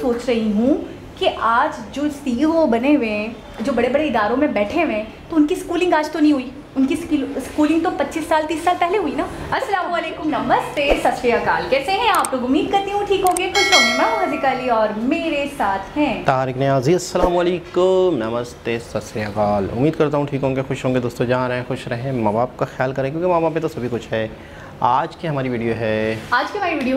सोच रही हूँ कि आज जो सीईओ बने हुए हैं, जो बड़े बड़े इदारों में बैठे हुए हैं, तो उनकी स्कूलिंग आज तो नहीं हुई। उनकी स्कूलिंग तो 25 साल 30 साल पहले हुई ना। अस्सलाम वालेकुम, नमस्ते, सत श्री अकाल। कैसे हैं आप लोग? उम्मीद करती हूँ ठीक होंगे, खुश होंगे। मैं हूँ हज़ीका अली और मेरे साथ हैं तारिक नियाज़ी। अस्सलाम वालेकुम, नमस्ते, सत श्री अकाल। उम्मीद करता हूँ ठीक होंगे, खुश होंगे। दोस्तों जहाँ रहें खुश रहें, माँ बाप का ख्याल करें क्योंकि माँ बाप पे तो सभी कुछ है। आज की हमारी वीडियो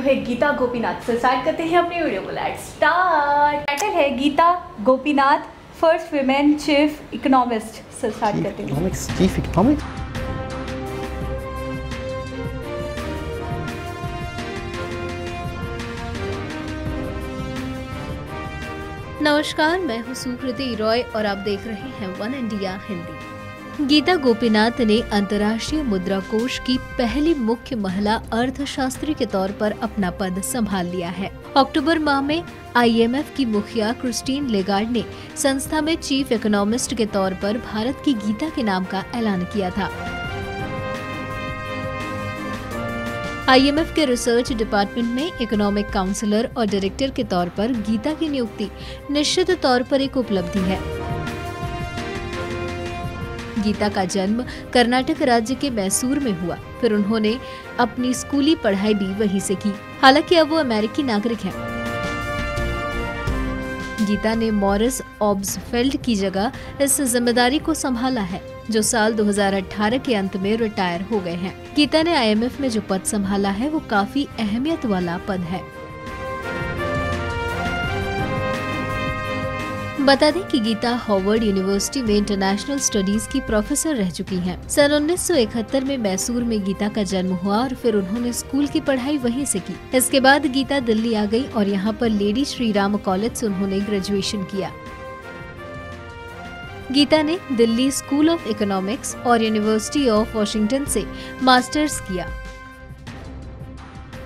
है गीता गोपीनाथ से। स्टार्ट करते हैं अपनी वीडियो को। Let's start. टाइटल है Geeta Gopinath, first women chief economist से। स्टार्ट करते हैं। Chief economics. नमस्कार, मैं हूँ सुकृति रॉय और आप देख रहे हैं वन इंडिया हिंदी। गीता गोपीनाथ ने अंतर्राष्ट्रीय मुद्रा कोष की पहली मुख्य महिला अर्थशास्त्री के तौर पर अपना पद संभाल लिया है। अक्टूबर माह में IMF की मुखिया क्रिस्टीन लेगार्ड ने संस्था में चीफ इकोनॉमिस्ट के तौर पर भारत की गीता के नाम का ऐलान किया था। IMF के रिसर्च डिपार्टमेंट में इकोनॉमिक काउंसलर और डायरेक्टर के तौर पर गीता की नियुक्ति निश्चित तौर पर एक उपलब्धि है। गीता का जन्म कर्नाटक राज्य के मैसूर में हुआ। फिर उन्होंने अपनी स्कूली पढ़ाई भी वहीं से की। हालांकि अब वो अमेरिकी नागरिक हैं। गीता ने मॉरिस ऑब्सफेल्ड की जगह इस जिम्मेदारी को संभाला है, जो साल 2018 के अंत में रिटायर हो गए हैं। गीता ने IMF में जो पद संभाला है वो काफी अहमियत वाला पद है। बता दें कि गीता हार्वर्ड यूनिवर्सिटी में इंटरनेशनल स्टडीज की प्रोफेसर रह चुकी हैं। सन 1971 में मैसूर में गीता का जन्म हुआ और फिर उन्होंने स्कूल की पढ़ाई वहीं से की। इसके बाद गीता दिल्ली आ गई और यहाँ पर लेडी श्री राम कॉलेज से उन्होंने ग्रेजुएशन किया। गीता ने दिल्ली स्कूल ऑफ इकोनॉमिक्स और यूनिवर्सिटी ऑफ वॉशिंगटन से मास्टर्स किया।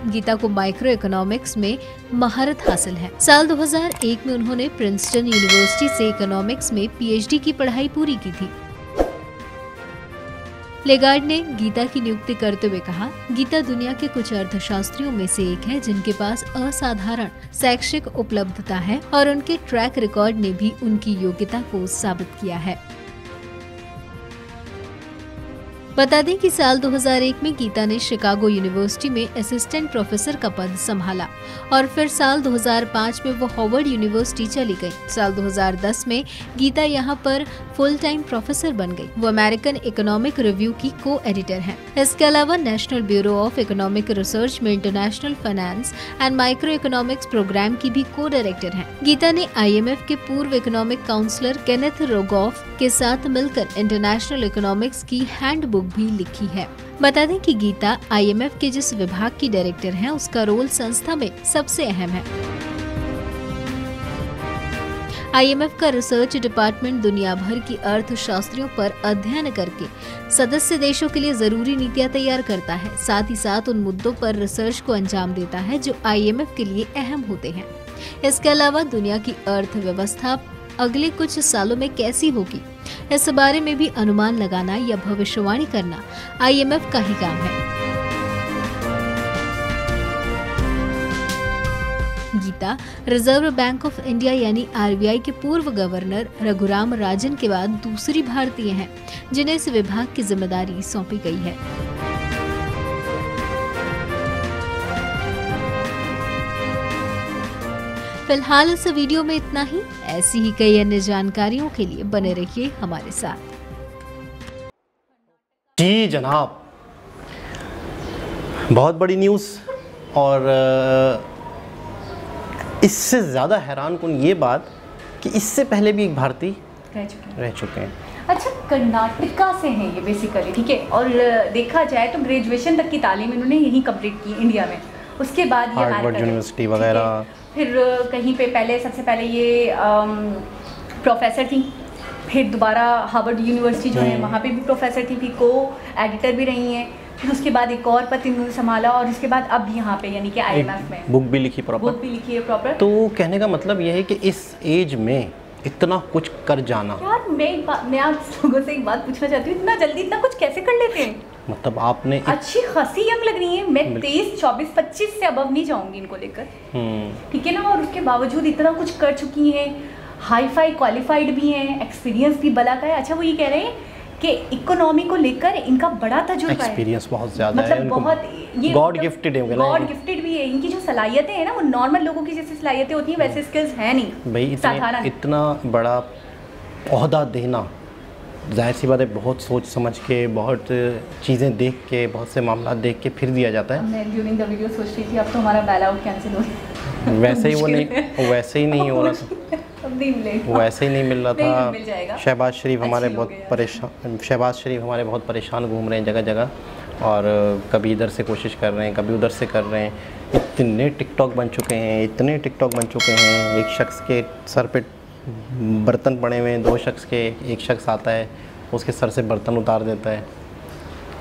गीता को माइक्रो इकोनॉमिक्स में महारत हासिल है। साल 2001 में उन्होंने प्रिंसटन यूनिवर्सिटी से इकोनॉमिक्स में PhD की पढ़ाई पूरी की थी। लेगार्ड ने गीता की नियुक्ति करते हुए कहा, गीता दुनिया के कुछ अर्थशास्त्रियों में से एक है जिनके पास असाधारण शैक्षिक उपलब्धता है और उनके ट्रैक रिकॉर्ड ने भी उनकी योग्यता को साबित किया है। बता दें कि साल 2001 में गीता ने शिकागो यूनिवर्सिटी में असिस्टेंट प्रोफेसर का पद संभाला और फिर साल 2005 में वो हार्वर्ड यूनिवर्सिटी चली गई। साल 2010 में गीता यहाँ पर फुल टाइम प्रोफेसर बन गई। वो अमेरिकन इकोनॉमिक रिव्यू की को-एडिटर हैं। इसके अलावा national bureau of economic research में international finance and micro economics programme की भी को-डायरेक्टर हैं। गीता ने IMF के पूर्व इकोनॉमिक काउंसलर केनेथ रोगोफ के साथ मिलकर इंटरनेशनल इकोनॉमिक्स की हैंडबुक भी लिखी है। बता दें कि गीता IMF के जिस विभाग की डायरेक्टर हैं, उसका रोल संस्था में सबसे अहम है। IMF का रिसर्च डिपार्टमेंट दुनिया भर की अर्थशास्त्रियों पर अध्ययन करके सदस्य देशों के लिए जरूरी नीतियां तैयार करता है। साथ ही साथ उन मुद्दों पर रिसर्च को अंजाम देता है जो IMF के लिए अहम होते हैं। इसके अलावा दुनिया की अर्थव्यवस्था अगले कुछ सालों में कैसी होगी, इस बारे में भी अनुमान लगाना या भविष्यवाणी करना IMF का ही काम है। Geeta reserve bank of India यानी RBI के पूर्व गवर्नर रघुराम राजन के बाद दूसरी भारतीय हैं जिन्हें इस विभाग की जिम्मेदारी सौंपी गई है। फिलहाल इस वीडियो में इतना ही। ऐसी ही कई अन्य जानकारियों के लिए बने रहिए हमारे साथ। जी जनाब, बहुत बड़ी न्यूज़ और इससे ज़्यादा हैरान कुन ये बात कि इससे पहले भी एक भारतीय रह चुके हैं। अच्छा, कर्नाटका से हैं ये बेसिकली, ठीक है। और देखा जाए तो ग्रेजुएशन तक की तालीम इन्होंने यहीं कंप्लीट की इंडिया में। उसके बाद ये हार्वर्ड यूनिवर्सिटी वगैरह, फिर कहीं पे सबसे पहले ये प्रोफेसर थी, फिर दोबारा हार्वर्ड यूनिवर्सिटी जो है वहाँ पे भी प्रोफेसर थी, फिर को-एडिटर भी रही हैं। फिर उसके बाद एक और पद इन्होंने संभाला और उसके बाद अब यहाँ पे यानी कि IMF में बुक भी लिखी प्रॉपर। बुक भी लिखी है प्रॉपर। तो कहने का मतलब यह है कि इस एज में इतना कुछ कर जाना। यार मैं आप लोगों से एक बात पूछना चाहती हूँ, इतना जल्दी इतना कुछ कैसे कर लेते हैं? मतलब आपने अच्छी खासी यंग लग रही है। मैं 23, 24, 25 से अबव नहीं जाऊंगी इनको लेकर, ठीक है ना। और उसके बावजूद इतना कुछ कर चुकी हैं, हाई फाई क्वालिफाइड भी हैं, एक्सपीरियंस भी बला का है। अच्छा, वो ये कह रहे हैं कि इकोनॉमी को लेकर इनका बड़ा तजुर्बा है, एक्सपीरियंस बहुत ज़्यादा मतलब है, बहुत ये गॉड गिफ्टेड है, गॉड गिफ्टेड भी है। इनकी जो सलाहियतें हैं ना, वो नॉर्मल लोगों की जैसी सलाहियतें होती हैं वैसे स्किल्स है नहीं भाई। इतना बड़ा ओहदा देना, जाहिर सी बात है, बहुत सोच समझ के, बहुत चीज़ें देख के, बहुत से मामला देख के फिर दिया जाता है। मैं ड्यूरिंग द वीडियो सोच रही थी अब तो हमारा बैल आउट कैंसिल हो गया। वैसे ही वो नहीं, वैसे ही नहीं हो रहा था, वैसे ही नहीं मिल रहा था। शहबाज शरीफ हमारे बहुत परेशान, शहबाज शरीफ हमारे बहुत परेशान घूम रहे हैं जगह जगह, और कभी इधर से कोशिश कर रहे हैं, कभी उधर से कर रहे हैं। इतने टिकटॉक बन चुके हैं, इतने टिकटॉक बन चुके हैं। एक शख्स के सर पे बर्तन पड़े हुए हैं, दो शख्स के, एक शख्स आता है उसके सर से बर्तन उतार देता है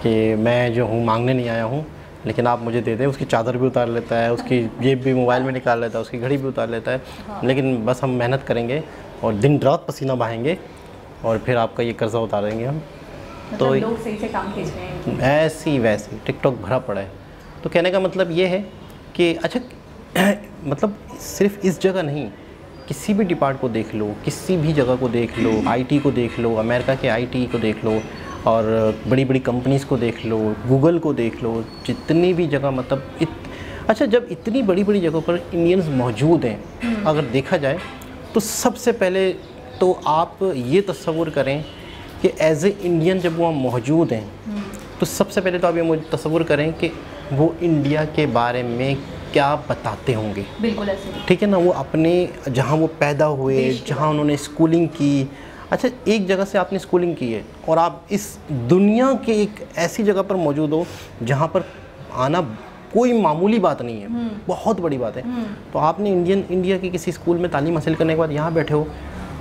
कि मैं जो हूँ मांगने नहीं आया हूँ, लेकिन आप मुझे दे दें। उसकी चादर भी उतार लेता है, उसकी जेब भी मोबाइल में निकाल लेता है, उसकी घड़ी भी उतार लेता है। हाँ। लेकिन बस हम मेहनत करेंगे और दिन रात पसीना बहाएंगे और फिर आपका ये कर्जा उतारेंगे हम। मतलब तो लोग सही से काम खींच रहे हैं, ऐसी वैसी टिकटॉक भरा पड़ा है। तो कहने का मतलब ये है कि अच्छा मतलब सिर्फ इस जगह नहीं, किसी भी डिपार्ट को देख लो, किसी भी जगह को देख लो, आईटी को देख लो, अमेरिका के आईटी को देख लो, और बड़ी बड़ी कंपनीज़ को देख लो, गूगल को देख लो, जितनी भी जगह मतलब अच्छा, जब इतनी बड़ी बड़ी जगहों पर इंडियंस मौजूद हैं, अगर देखा जाए तो सबसे पहले तो आप ये तस्वुर करें कि एज ए इंडियन जब वो मौजूद हैं, तो सबसे पहले तो आप ये तस्वुर करें कि वो इंडिया के बारे में क्या बताते होंगे। बिल्कुल ऐसे, ठीक है ना। वो अपने जहाँ वो पैदा हुए, जहाँ उन्होंने स्कूलिंग की। अच्छा, एक जगह से आपने स्कूलिंग की है और आप इस दुनिया के एक ऐसी जगह पर मौजूद हो जहाँ पर आना कोई मामूली बात नहीं है, बहुत बड़ी बात है। तो आपने इंडिया के किसी स्कूल में तालीम हासिल करने के बाद यहाँ बैठे हो,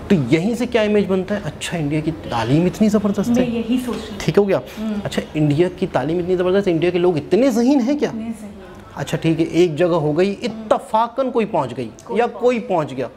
तो यहीं से क्या इमेज बनता है? अच्छा, इंडिया की तालीम इतनी ज़बरदस्त है, यही सोच रही। ठीक हो गया। अच्छा, इंडिया की तालीम इतनी ज़बरदस्त है, इंडिया के लोग इतने ज़हीन हैं क्या? अच्छा ठीक है, एक जगह हो गई, इत्तफाकन कोई पहुंच गई या कोई पहुंच गया,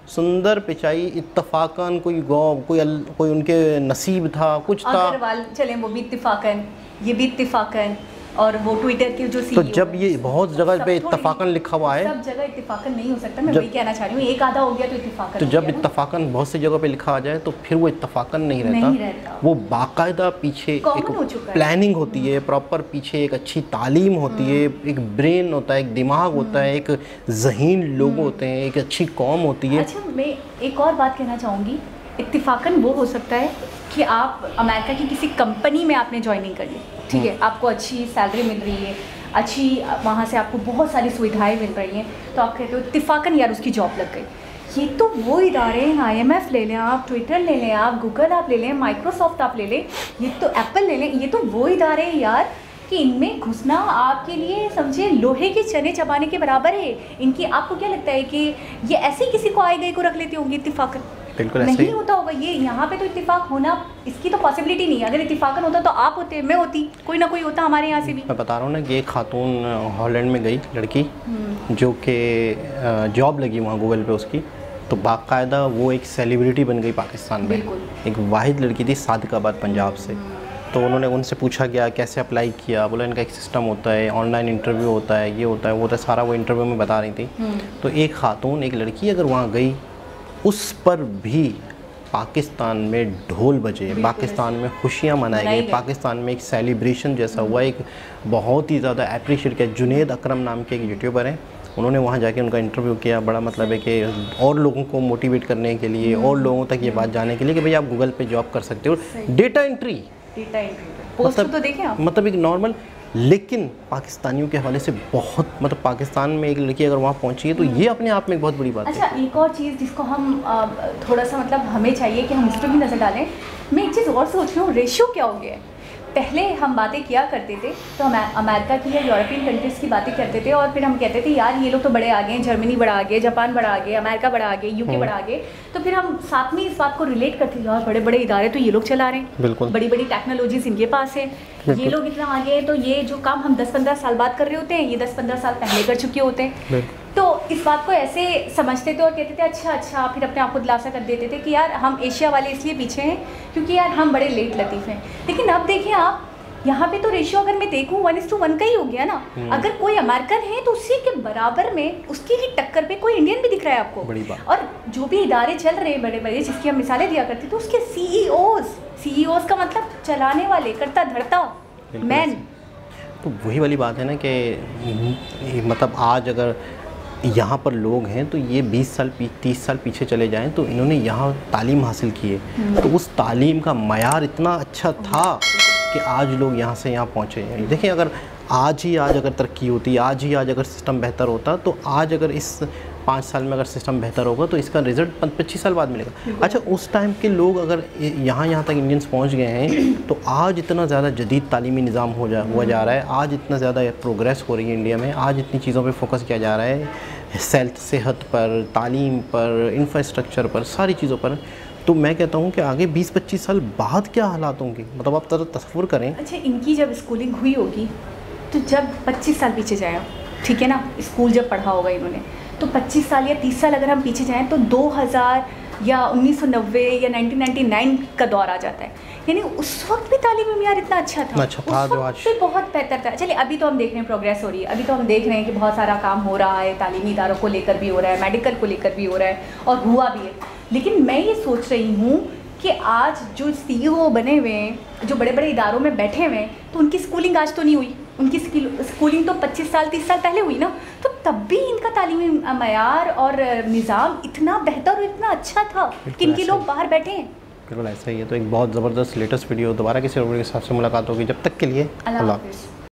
सुंदर पिचाई, इत्तफाकन कोई उनके नसीब था, कुछ था। अग्रवाल चले, वो भी इत्तफाकन, ये भी इत्तफाकन, और वो ट्विटर के जो तो जब ये बहुत जगह पे इत्तफाकन लिखा हुआ है, सब जगह इत्तफाकन नहीं हो सकता। मैं वही कहना चाह रही हूँ, एक आधा हो गया तो इत्तफाकन। तो जब इत्तफाकन बहुत सी जगह पे लिखा आ जाए तो फिर वो इत्तफाकन नहीं रहता। वो बाकायदा पीछे एक प्लानिंग होती है, प्रॉपर पीछे एक अच्छी तालीम होती है, एक ब्रेन होता है, एक दिमाग होता है, एक ज़हीन लोग होते हैं, एक अच्छी कौम होती है। अच्छा, मैं एक और बात कहना चाहूँगी, इत्तफाकन वो हो सकता है कि आप अमेरिका की किसी कंपनी में आपने ज्वाइनिंग कर ली, ठीक है, आपको अच्छी सैलरी मिल रही है, अच्छी वहाँ से आपको बहुत सारी सुविधाएं मिल रही हैं, तो आप कहते हो इत्तफाकन यार उसकी जॉब लग गई। ये तो वो इदारे हैं, IMF ले लें आप, ट्विटर ले लें आप, गूगल आप ले लें, माइक्रोसॉफ्ट आप ले लें, ये तो एप्पल ले लें, ये तो वो इदारे हैं यार कि इनमें घुसना आपके लिए समझे लोहे के चने चबाने के बराबर है। इनकी आपको क्या लगता है कि ये ऐसे ही किसी को आए गए को रख लेती होंगी इत्तफाकन? बिल्कुल नहीं होता होगा ये। यहाँ पे तो इत्तेफाक होना, इसकी तो पॉसिबिलिटी नहीं है। अगर इत्तेफाकन होता तो आप होते, मैं होती, कोई ना कोई होता हमारे यहाँ से भी। मैं बता रहा हूँ ना कि एक खातून हॉलैंड में गई लड़की, जो कि जॉब लगी वहाँ गूगल पे उसकी, तो बाकायदा वो एक सेलिब्रिटी बन गई पाकिस्तान में। एक वाहिद लड़की थी सादिकाबाद पंजाब से। तो उन्होंने उनसे पूछा गया कैसे अप्लाई किया, बोला इनका एक सिस्टम होता है, ऑनलाइन इंटरव्यू होता है, ये होता है वो होता है, सारा वो इंटरव्यू में बता रही थी। तो एक खातून, एक लड़की अगर वहाँ गई, उस पर भी पाकिस्तान में ढोल बजे, पाकिस्तान में खुशियाँ मनाई गई, पाकिस्तान में एक सेलिब्रेशन जैसा हुआ, एक बहुत ही ज़्यादा अप्रिशिएट किया। जुनेद अकरम नाम के एक यूट्यूबर हैं, उन्होंने वहाँ जाके उनका इंटरव्यू किया। बड़ा मतलब है कि और लोगों को मोटिवेट करने के लिए, और लोगों तक ये बात जाने के लिए कि भाई आप गूगल पे जॉब कर सकते हो। डेटा एंट्री पोस्ट तो देखें आप, मतलब एक नॉर्मल, लेकिन पाकिस्तानियों के हवाले से बहुत, मतलब पाकिस्तान में एक लड़की अगर वहाँ पहुँची है तो ये अपने आप में एक बहुत बड़ी बात है। अच्छा, एक और चीज़ जिसको हम थोड़ा सा मतलब हमें चाहिए कि हम इस पर भी नज़र डालें। मैं एक चीज़ और सोच रही हूँ, रेशियो क्या हो गया है। पहले हम बातें किया करते थे तो हम अमेरिका की या यूरोपियन कंट्रीज़ की बातें करते थे, और फिर हम कहते थे यार ये लोग तो बड़े आगे हैं, जर्मनी बड़ा आगे, जापान बड़ा आगे, अमेरिका बड़ा आगे, UK बड़ा आगे। तो फिर हम साथ में इस बात को रिलेट करते थे, यार बड़े बड़े इदारे तो ये लोग चला रहे हैं, बिल्कुल बड़ी बड़ी टेक्नोलॉजीज इनके पास है, ये लोग इतना आगे हैं, तो ये जो काम हम 10-15 साल बाद कर रहे होते हैं, ये 10-15 साल पहले कर चुके होते हैं। तो इस बात को ऐसे समझते थे और कहते थे अच्छा, फिर अपने आप को दिलासा कर देते थे कि यार हम एशिया वाले इसलिए पीछे हैं क्योंकि यार हम बड़े लेट लतीफ़ हैं। लेकिन अब देखिए आप, यहाँ पे तो रेशियो अगर मैं देखूँ 1:1 का ही हो गया ना। अगर कोई अमेरिकन है तो उसी के बराबर में, उसकी ही टक्कर पे कोई इंडियन भी दिख रहा है आपको। बड़ी बात। और जो भी इदारे चल रहे हैं बड़े बड़े, जिसकी हम मिसालें दिया करते थे, तो उसके सीईओज का मतलब चलाने वाले, करता धरता मैन। तो वही वाली बात है ना कि मतलब आज अगर यहाँ पर लोग हैं तो ये 20 साल 30 साल पीछे चले जाएं तो इन्होंने यहाँ तालीम हासिल की है, तो उस तालीम का मयार इतना अच्छा था कि आज लोग यहाँ से यहाँ पहुँचे हैं। देखिए अगर आज अगर तरक्की होती, आज अगर सिस्टम बेहतर होता, तो आज अगर इस 5 साल में अगर सिस्टम बेहतर होगा तो इसका रिज़ल्ट 25 साल बाद मिलेगा। अच्छा, उस टाइम के लोग अगर यहाँ तक इंडियंस पहुँच गए हैं तो आज इतना ज़्यादा जदीद तालीमी निज़ाम हुआ जा रहा है, आज इतना ज़्यादा प्रोग्रेस हो रही है इंडिया में, आज इतनी चीज़ों पर फोकस किया जा रहा है, सेहत पर, तालीम पर, इंफ्रास्ट्रक्चर पर, सारी चीज़ों पर। तो मैं कहता हूँ कि आगे 20-25 साल बाद क्या हालात होंगे, मतलब आप तस्वुर करें। अच्छा, इनकी जब स्कूलिंग हुई होगी तो जब 25 साल पीछे जाए, ठीक है ना, स्कूल जब पढ़ा होगा इन्होंने, तो 25 साल या 30 साल अगर हम पीछे जाएं तो 2000 या 1990 या 1999 का दौर आ जाता है। यानी उस वक्त भी तालीमी मियार इतना अच्छा था, उस वक्त भी बहुत बेहतर था। चलिए अभी तो हम देख रहे हैं प्रोग्रेस हो रही है, अभी तो हम देख रहे हैं कि बहुत सारा काम हो रहा है, तालीमी इदारों को लेकर भी हो रहा है, मेडिकल को लेकर भी हो रहा है और हुआ भी है। लेकिन मैं ये सोच रही हूँ कि आज जो सीईओ बने हुए हैं, जो बड़े बड़े इदारों में बैठे हुए हैं, तो उनकी स्कूलिंग आज तो नहीं हुई, उनकी स्कूलिंग तो 25 साल 30 साल पहले हुई ना। तो तब भी इनका तालीमी मयार और निज़ाम इतना बेहतर और इतना अच्छा था कि इनके लोग बाहर बैठे हैं। बिल्कुल ऐसा ही है। तो एक बहुत ज़बरदस्त लेटेस्ट वीडियो दोबारा किसी और के साथ से मुलाकात होगी, जब तक के लिए अल्लाह हाफ़िज़।